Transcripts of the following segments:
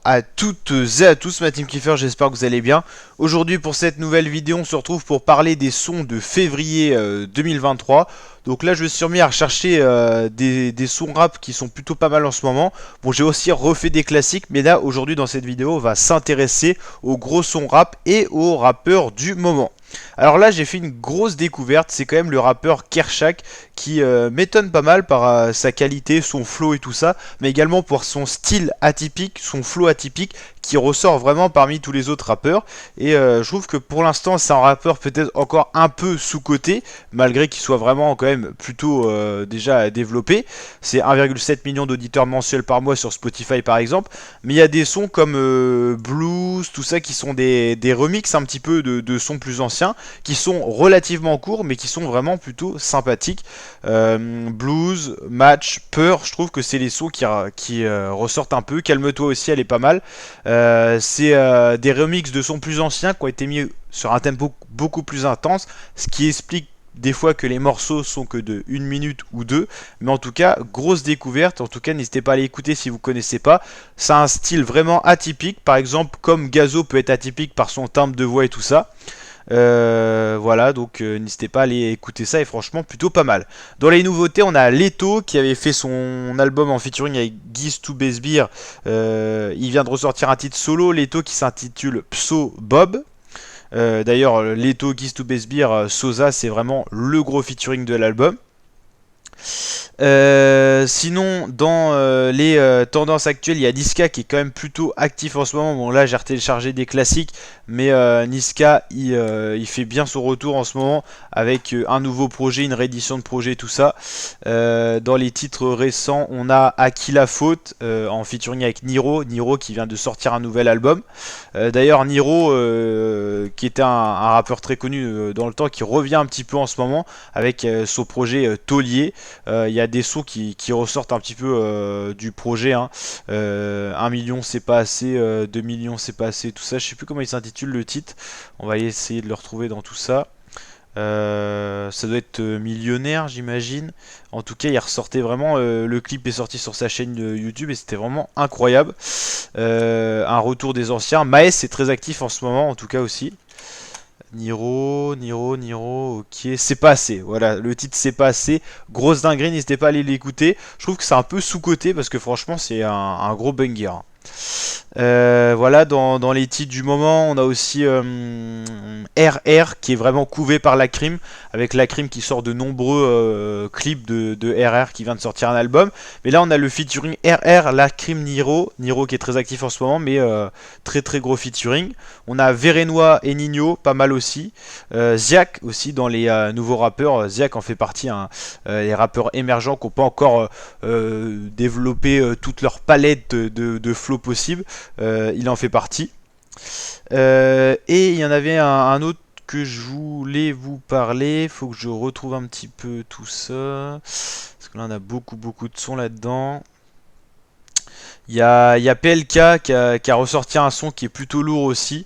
à toutes et à tous, ma team Kiefer, j'espère que vous allez bien. Aujourd'hui pour cette nouvelle vidéo, on se retrouve pour parler des sons de février 2023. Donc là je me suis remis à rechercher des sons rap qui sont plutôt pas mal en ce moment. Bon, j'ai aussi refait des classiques, mais là aujourd'hui dans cette vidéo on va s'intéresser aux gros sons rap et aux rappeurs du moment. Alors là j'ai fait une grosse découverte, c'est quand même le rappeur Kershak qui m'étonne pas mal par sa qualité, son flow et tout ça, mais également pour son style atypique, son flow atypique qui ressort vraiment parmi tous les autres rappeurs. Et je trouve que pour l'instant c'est un rappeur peut-être encore un peu sous-coté, malgré qu'il soit vraiment quand même plutôt déjà développé. C'est 1,7 million d'auditeurs mensuels par mois sur Spotify par exemple, mais il y a des sons comme Blues, tout ça qui sont des remixes un petit peu de sons plus anciens, qui sont relativement courts mais qui sont vraiment plutôt sympathiques. Blues, Match, Peur, je trouve que c'est les sons qui ressortent un peu. Calme-toi aussi, elle est pas mal. C'est des remixes de sons plus anciens qui ont été mis sur un tempo beaucoup plus intense, ce qui explique des fois que les morceaux sont que de 1 minute ou 2, mais en tout cas, grosse découverte. En tout cas, n'hésitez pas à aller écouter si vous connaissez pas. C'est un style vraiment atypique, par exemple, comme Gazo peut être atypique par son timbre de voix et tout ça. Voilà, donc n'hésitez pas à aller écouter ça, et franchement plutôt pas mal. Dans les nouveautés, on a Leto qui avait fait son album en featuring avec Giz to Besbir. Il vient de ressortir un titre solo, Leto, qui s'intitule Pso Bob. D'ailleurs, Leto, Giz to Besbir, Sosa, c'est vraiment le gros featuring de l'album. Sinon, dans les tendances actuelles, il y a Niska qui est quand même plutôt actif en ce moment. Bon, là j'ai retéléchargé des classiques, mais Niska il fait bien son retour en ce moment avec un nouveau projet, une réédition de projet, tout ça. Dans les titres récents, on a Aki la faute en featuring avec Niro qui vient de sortir un nouvel album. D'ailleurs, Niro qui était un rappeur très connu dans le temps, qui revient un petit peu en ce moment avec son projet Taulier. Il y a des sons qui ressortent un petit peu du projet, hein. 1 million c'est pas assez, 2 millions c'est pas assez, tout ça. Je sais plus comment il s'intitule le titre. On va essayer de le retrouver dans tout ça. Ça doit être millionnaire, j'imagine. En tout cas, il ressortait vraiment. Le clip est sorti sur sa chaîne YouTube et c'était vraiment incroyable. Un retour des anciens. Maes est très actif en ce moment, en tout cas aussi. Niro, ok, c'est pas assez, voilà, le titre c'est pas assez, grosse dinguerie, n'hésitez pas à aller l'écouter, je trouve que c'est un peu sous-coté parce que franchement c'est un gros banger. Voilà, dans les titres du moment, on a aussi RR qui est vraiment couvé par la Crime, avec la Crime qui sort de nombreux clips de RR qui vient de sortir un album. Mais là, on a le featuring RR, la Crime, Niro qui est très actif en ce moment, mais très très gros featuring. On a Verenois et Nino, pas mal aussi. Ziak aussi dans les nouveaux rappeurs. Ziak en fait partie, hein, les rappeurs émergents qui n'ont pas encore développé toute leur palette de flow possible. Il en fait partie. Et il y en avait un autre que je voulais vous parler. Faut que je retrouve un petit peu tout ça. Parce que là on a beaucoup de sons là-dedans. Il y a PLK qui a ressorti un son qui est plutôt lourd aussi.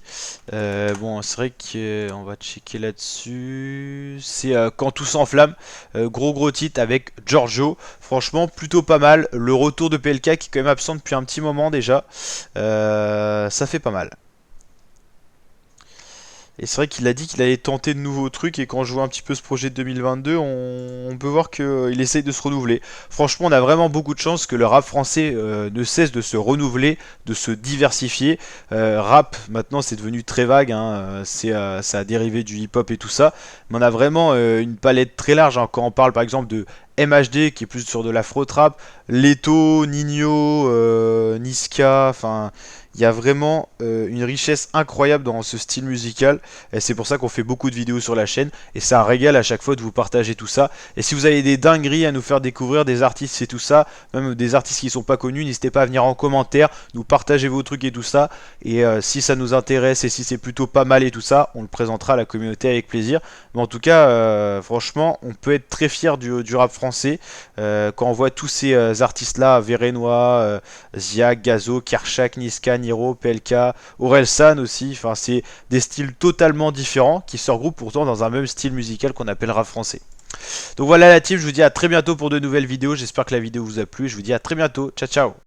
Bon, c'est vrai qu'on va checker là-dessus. C'est Quand tout s'enflamme. Gros titre avec Giorgio. Franchement, plutôt pas mal. Le retour de PLK qui est quand même absent depuis un petit moment déjà. Ça fait pas mal. Et c'est vrai qu'il a dit qu'il allait tenter de nouveaux trucs, et quand je vois un petit peu ce projet de 2022, on peut voir qu'il essaye de se renouveler. Franchement, on a vraiment beaucoup de chance que le rap français ne cesse de se renouveler, de se diversifier. Rap, maintenant, c'est devenu très vague, hein, ça a dérivé du hip-hop et tout ça, mais on a vraiment une palette très large, hein, quand on parle par exemple de MHD qui est plus sur de l'afro-trap, Leto, Nino, Niska, enfin... Il y a vraiment une richesse incroyable dans ce style musical, et c'est pour ça qu'on fait beaucoup de vidéos sur la chaîne, et c'est un régal à chaque fois de vous partager tout ça. Et si vous avez des dingueries à nous faire découvrir, des artistes et tout ça, même des artistes qui sont pas connus, n'hésitez pas à venir en commentaire, nous partager vos trucs et tout ça, et si ça nous intéresse et si c'est plutôt pas mal et tout ça, on le présentera à la communauté avec plaisir. Mais en tout cas, franchement, on peut être très fier du rap français quand on voit tous ces artistes là, Verenois, Ziak, Gazo, Kershak, Niska, Niro, PLK, Orelsan aussi, enfin c'est des styles totalement différents qui se regroupent pourtant dans un même style musical qu'on appelle rap français. Donc voilà la team, je vous dis à très bientôt pour de nouvelles vidéos, j'espère que la vidéo vous a plu, je vous dis à très bientôt, ciao ciao.